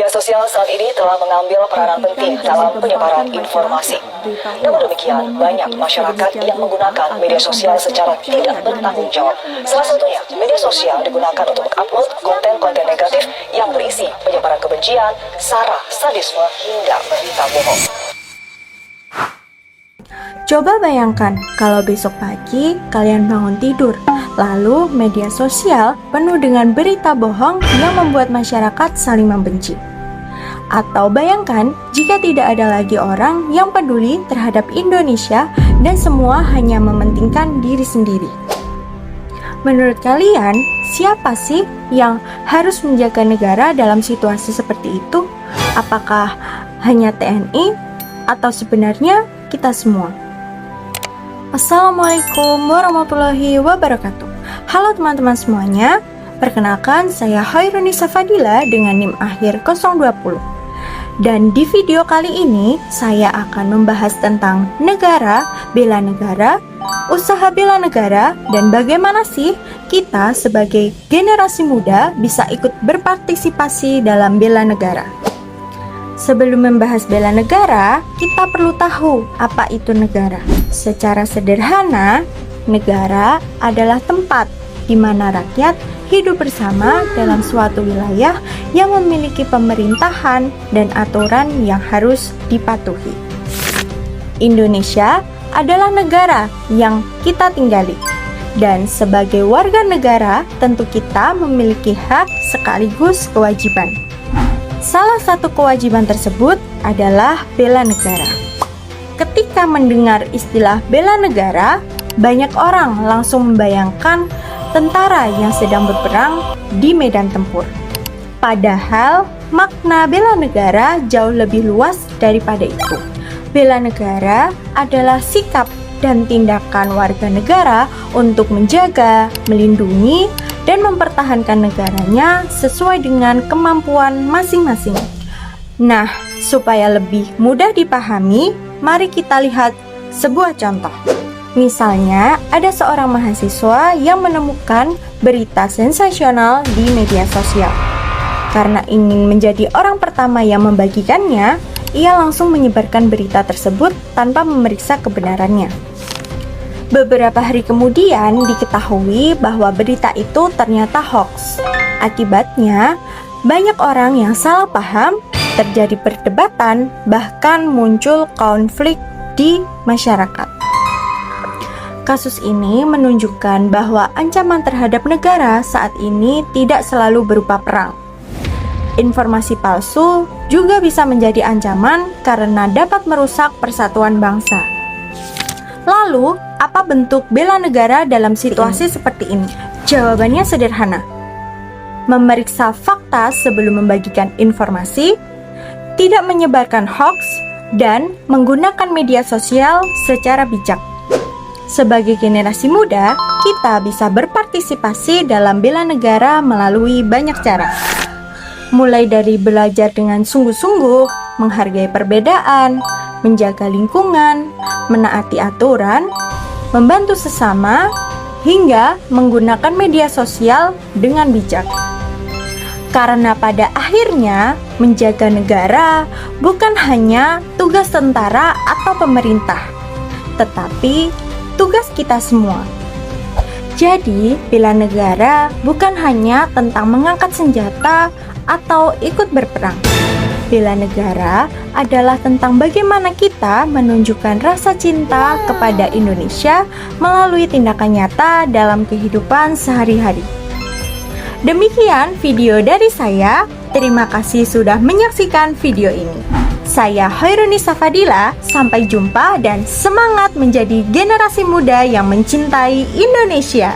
Media sosial saat ini telah mengambil peranan penting dalam penyebaran informasi. Namun demikian, banyak masyarakat yang menggunakan media sosial secara tidak bertanggung jawab. Salah satunya, media sosial digunakan untuk mengupload konten-konten negatif yang berisi penyebaran kebencian, sara, sadisme, hingga berita bohong. Coba bayangkan kalau besok pagi kalian bangun tidur, lalu media sosial penuh dengan berita bohong yang membuat masyarakat saling membenci. Atau bayangkan jika tidak ada lagi orang yang peduli terhadap Indonesia dan semua hanya mementingkan diri sendiri. Menurut kalian, siapa sih yang harus menjaga negara dalam situasi seperti itu? Apakah hanya TNI atau sebenarnya kita semua? Assalamualaikum warahmatullahi wabarakatuh. Halo teman-teman semuanya, perkenalkan saya Hoirunisa Fadila dengan NIM akhir 020. Dan di video kali ini saya akan membahas tentang negara, bela negara, usaha bela negara, dan bagaimana sih kita sebagai generasi muda bisa ikut berpartisipasi dalam bela negara. Sebelum membahas bela negara, kita perlu tahu apa itu negara. Secara sederhana, negara adalah tempat di mana rakyat hidup bersama dalam suatu wilayah yang memiliki pemerintahan dan aturan yang harus dipatuhi. Indonesia adalah negara yang kita tinggali. Dan sebagai warga negara, tentu kita memiliki hak sekaligus kewajiban. Salah satu kewajiban tersebut adalah bela negara. Ketika mendengar istilah bela negara, banyak orang langsung membayangkan tentara yang sedang berperang di medan tempur. Padahal, makna bela negara jauh lebih luas daripada itu. Bela negara adalah sikap dan tindakan warga negara untuk menjaga, melindungi, dan mempertahankan negaranya sesuai dengan kemampuan masing-masing. Nah, supaya lebih mudah dipahami, mari kita lihat sebuah contoh. Misalnya, ada seorang mahasiswa yang menemukan berita sensasional di media sosial. Karena ingin menjadi orang pertama yang membagikannya, ia langsung menyebarkan berita tersebut tanpa memeriksa kebenarannya. Beberapa hari kemudian diketahui bahwa berita itu ternyata hoax. Akibatnya, banyak orang yang salah paham, terjadi perdebatan, bahkan muncul konflik di masyarakat. Kasus ini menunjukkan bahwa ancaman terhadap negara saat ini tidak selalu berupa perang. Informasi palsu juga bisa menjadi ancaman karena dapat merusak persatuan bangsa. Lalu, apa bentuk bela negara dalam situasi seperti ini? Jawabannya sederhana. Memeriksa fakta sebelum membagikan informasi, tidak menyebarkan hoax, dan menggunakan media sosial secara bijak. Sebagai generasi muda, kita bisa berpartisipasi dalam bela negara melalui banyak cara. Mulai dari belajar dengan sungguh-sungguh, menghargai perbedaan, menjaga lingkungan, menaati aturan, membantu sesama, hingga menggunakan media sosial dengan bijak. Karena pada akhirnya, menjaga negara bukan hanya tugas tentara atau pemerintah, tetapi tugas kita semua. Jadi, bela negara bukan hanya tentang mengangkat senjata atau ikut berperang. Bela negara adalah tentang bagaimana kita menunjukkan rasa cinta kepada Indonesia melalui tindakan nyata dalam kehidupan sehari-hari. Demikian video dari saya. Terima kasih sudah menyaksikan video ini. Saya Hoirunisa Fadila, sampai jumpa dan semangat menjadi generasi muda yang mencintai Indonesia.